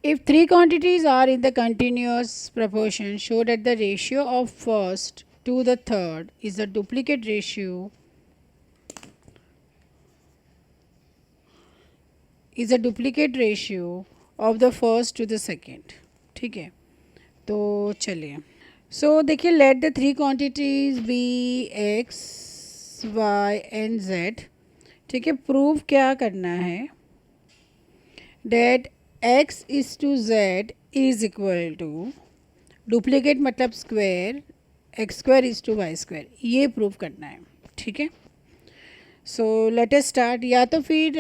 If three quantities are in the continuous proportion, show that the ratio of first to the third is a duplicate ratio of the first to the second. ठीक है, तो चलिए. So देखिए, let the three quantities be x y and z. ठीक है, prove क्या करना है, that x is to z is equal to duplicate मतलब square x square is to y square, ये प्रूव करना है. ठीक है, सो लेट अस स्टार्ट. या तो फिर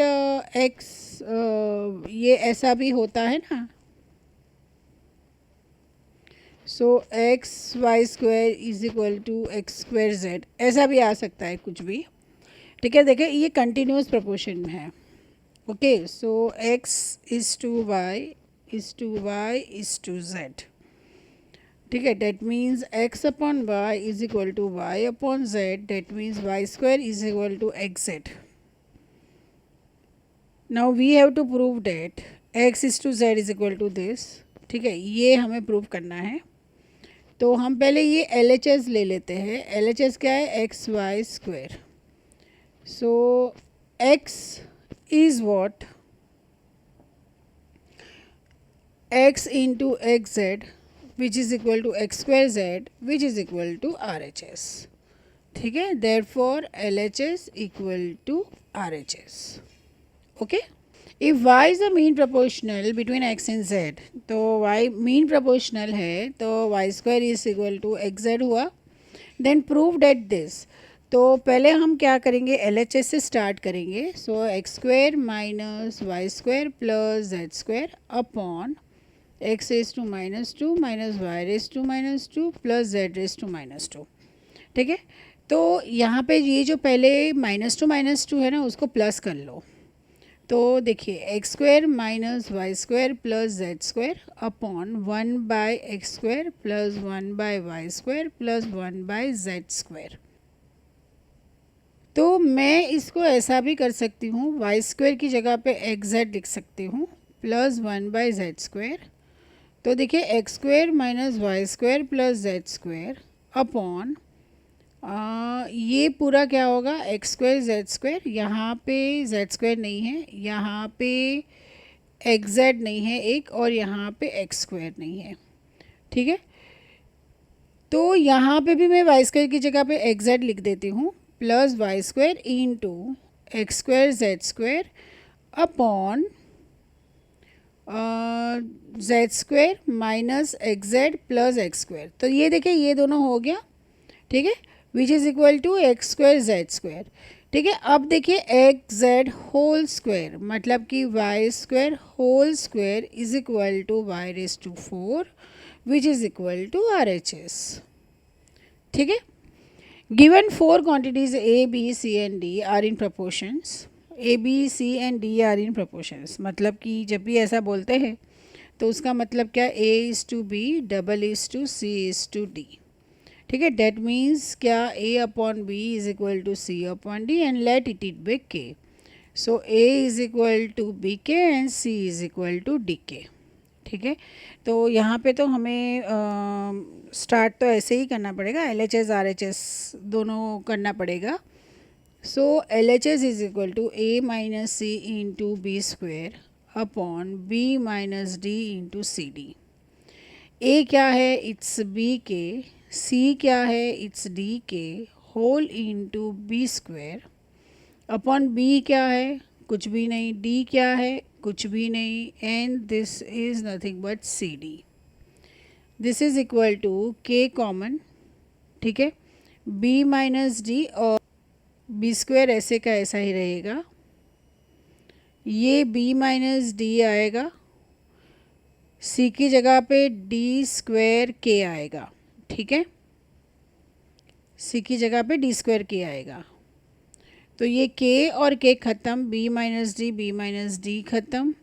एक्स ये ऐसा भी होता है ना, so x y square is equal to x square z, ऐसा भी आ सकता है कुछ भी. ठीक है, देखिए ये कंटिन्यूस प्रोपोर्शन में है. Okay, so x is to y is to z. ठीक है, that means x upon y is equal to y upon z, that means y square is equal to x z. Now we have to prove that x is to z is equal to this. ठीक है, ये हमें prove करना है. तो हम पहले ये एल एच एस ले लेते हैं. एल एच एस क्या है, x y square. So x is what, x into x z which is equal to x square z which is equal to R H S. ठीक है, therefore L H S equal to R H S. Okay, if y is a mean proportional between x and z, तो y mean proportional है तो y square is equal to x z हुआ. Then prove that this. तो पहले हम क्या करेंगे, L H S से स्टार्ट करेंगे. So x square minus y square plus z square upon x raise to -2 minus y raise to -2 plus z raise to -2. ठीक है, तो यहाँ पे ये जो पहले -2 है ना, उसको प्लस कर लो. तो देखिए x square minus y square plus z square upon 1 by x square plus 1 by y square plus 1 by z square. तो मैं इसको ऐसा भी कर सकती हूँ, वाई स्क्वायर की जगह पे एक्स जेड लिख सकती हूँ प्लस 1 बाय जेड स्क्वायर. तो देखिए x square minus y square plus z square upon ये पूरा क्या होगा, एक्स स्क्वायर जेड स्क्वायर. यहाँ पे जेड स्क्वायर नहीं है, यहाँ पे एक्स जेड नहीं है एक, और यहाँ पे एक्स स्क्वायर नहीं है. ठीक है, तो यहाँ पे भी मैं वाई स्क्वायर की जगह पे एक्स जेड लिख देती हूँ plus y square into x square z square upon z square minus x z plus x square. तो ये देखिए ये दोनों हो गया. ठीक है, which is equal to x square z square. ठीक है, अब देखिए एक्स जेड होल स्क्वायर मतलब कि y square whole square is equal to y raise to 4 which is equal to R H S. ठीक है, given 4 quantities a b c and d are in proportions. A b c and d are in proportions मतलब कि जब भी ऐसा बोलते हैं तो उसका मतलब क्या, a is to b, double is to c is to d. ठीक है, डेट मीन्स क्या, a upon b is equal to c upon d and let it be k. So a is equal to b k and c is equal to d k. ठीक है, तो यहाँ पे तो हमें स्टार्ट तो ऐसे ही करना पड़ेगा, L H S R H S दोनों करना पड़ेगा. So L H S is equal to A minus C into B square upon B minus D into C D. A क्या है, इट्स बी के. सी क्या है, इट्स डी के whole into B square upon B क्या है, कुछ भी नहीं. डी क्या है, कुछ भी नहीं. And this is nothing but c d. This is equal to k common. ठीक है, बी माइनस डी और बी स्क्वेयर ऐसे का ऐसा ही रहेगा. ये बी माइनस डी आएगा, सी की जगह पे डी स्क्वायर के आएगा. ठीक है, सी की जगह पे डी स्क्वायर के आएगा. तो ये के और के ख़त्म, बी माइनस डी ख़त्म.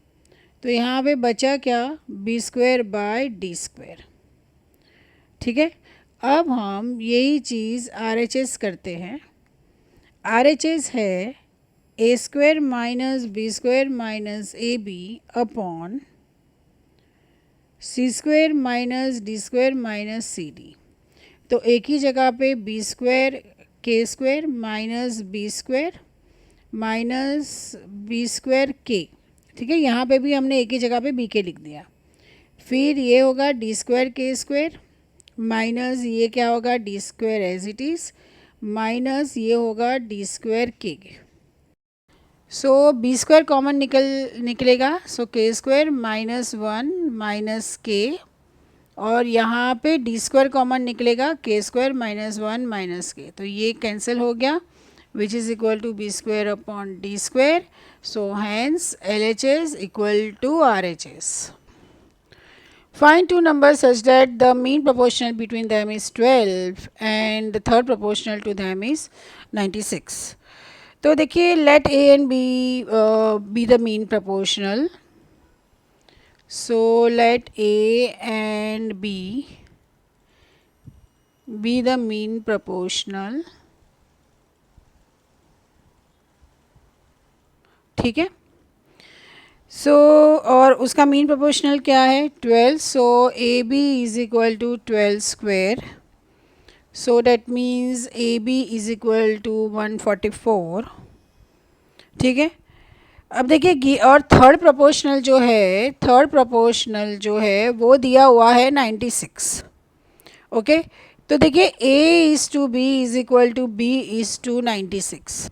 तो यहाँ पे बचा क्या, b square by d square. ठीक है, अब हम यही चीज़ आर एच एस करते हैं. आर एच एस है a square minus b square minus a b upon c square minus d square minus c d, तो एक ही जगह पे बी स्क्वेयर के square minus b square minus b square के, ठीक है, यहाँ पे भी हमने एक ही जगह पे बी के लिख दिया। फिर ये होगा d square k square minus ये क्या होगा d square as it is minus ये होगा डी स्क्वायर के। सो बी स्क्वायर कॉमन निकलेगा, सो के स्क्वायर माइनस वन माइनस के, और यहाँ पे डी स्क्वायर कॉमन निकलेगा के स्क्वायर माइनस वन माइनस के, तो ये कैंसिल हो गया which is equal to b square upon d square. So hence LHS equal to RHS। Find two numbers such that the mean proportional between them is 12 and the third proportional to them is 96. तो देखिए let A and B be the mean proportional. So let A and B be the mean proportional. ठीक है, सो और उसका mean proportional क्या है 12, so a b is equal to 12 square, so that means a b is equal to 144, ठीक है। अब देखिए और थर्ड प्रोपोर्शनल जो है वो दिया हुआ है 96, ओके। तो देखिए a is to b is equal to b is to 96,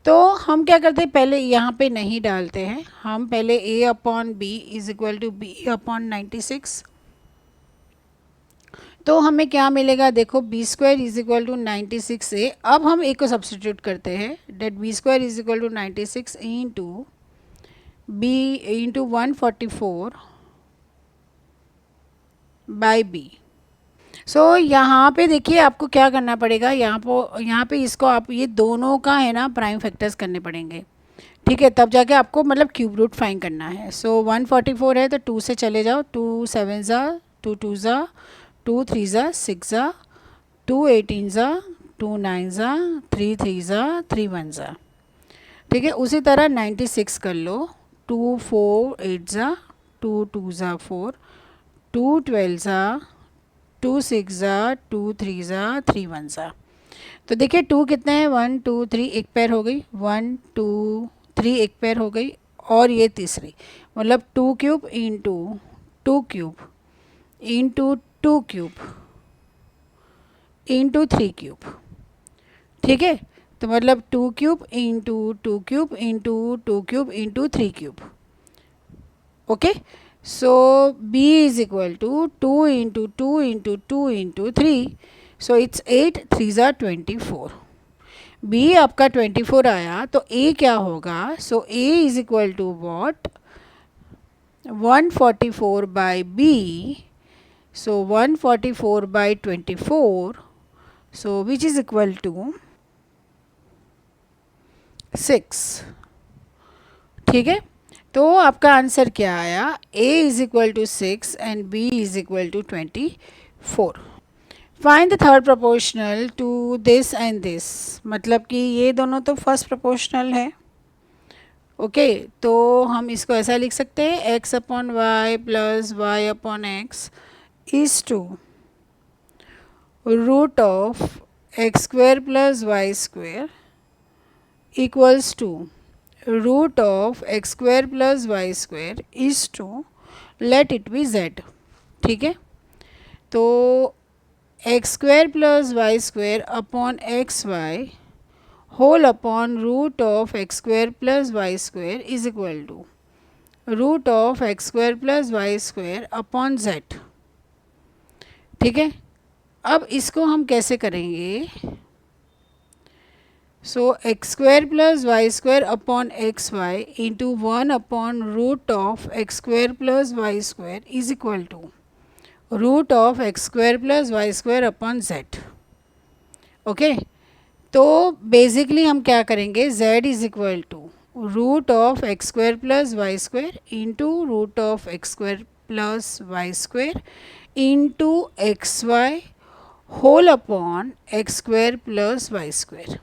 तो हम क्या करते हैं पहले यहाँ पे नहीं डालते हैं, हम पहले a upon b is equal to b upon 96, तो हमें क्या मिलेगा देखो b square is equal to 96a। अब हम a को सब्सटीट्यूट करते हैं, that b square is equal to 96 into b into 144 by b. So यहाँ पे देखिए आपको क्या करना पड़ेगा, यहाँ पे इसको आप ये दोनों का है ना प्राइम फैक्टर्स करने पड़ेंगे, ठीक है, तब जाके आपको मतलब क्यूब रूट फाइंड करना है। सो 144 है तो 2 से चले जाओ, 2 7 ज़ा 2 2 ज़ा 2 3 ज़ा 6 ज़ा 2 18 ज़ा 2 9 ज़ा 3 3 ज़ा 3 1 ज़ा, ठीक है। उसी तरह 96 कर लो, 2 4 8 ज़ा 2 2 ज़ा 4 2 12 ज़ा 2 6 ज़ा 2 3 ज़ा 3 1 ज़ा। तो देखिए 2 कितने हैं 1 2 3 एक पैर हो गई, 1 2 3 एक पैर हो गई, और ये तीसरी मतलब 2 cube into 2 cube into 2 cube into 3 cube, ठीक है। तो मतलब 2 cube into 2 cube into 2 cube into 3 cube, okay. So B is equal to 2 into 2 into 2 into 3. So it's 8 3s are 24. B आपका 24 आया तो A क्या होगा, so A is equal to what 144 by B. So 144 by 24, so which is equal to 6, ठीक है। तो आपका answer क्या आया, A is equal to 6 and B is equal to 24। Find the third proportional to this and this, मतलब कि ये दोनों तो फर्स्ट प्रोपोर्शनल है, ओके। तो हम इसको ऐसा लिख सकते हैं x upon y plus y upon x is to root of x square plus y square equals to root of x square plus y square is to let it be z, ठीक है। तो x square plus y square upon x y whole upon root of x square plus y square is equal to root of x square plus y square upon z, ठीक है। अब इसको हम कैसे करेंगे, so x square plus y square upon x y into 1 upon root of x square plus y square is equal to root of x square plus y square upon z, okay. तो basically हम क्या करेंगे, z is equal to root of x square plus y square into root of x square plus y square into x y whole upon x square plus y square.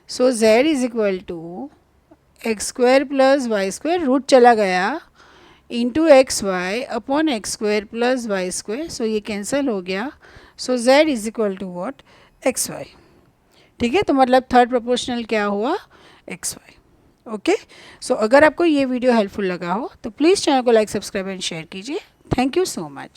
So z is equal to x square plus y square, root चला गया, into x y upon x square plus y square. So ये cancel हो गया. So z is equal to what, x y. ठीक है, तो मतलब third proportional क्या हुआ, एक्स वाई. ओके. सो अगर आपको ये वीडियो हेल्पफुल लगा हो तो प्लीज़ चैनल को लाइक, सब्सक्राइब एंड शेयर कीजिए. Thank you so much.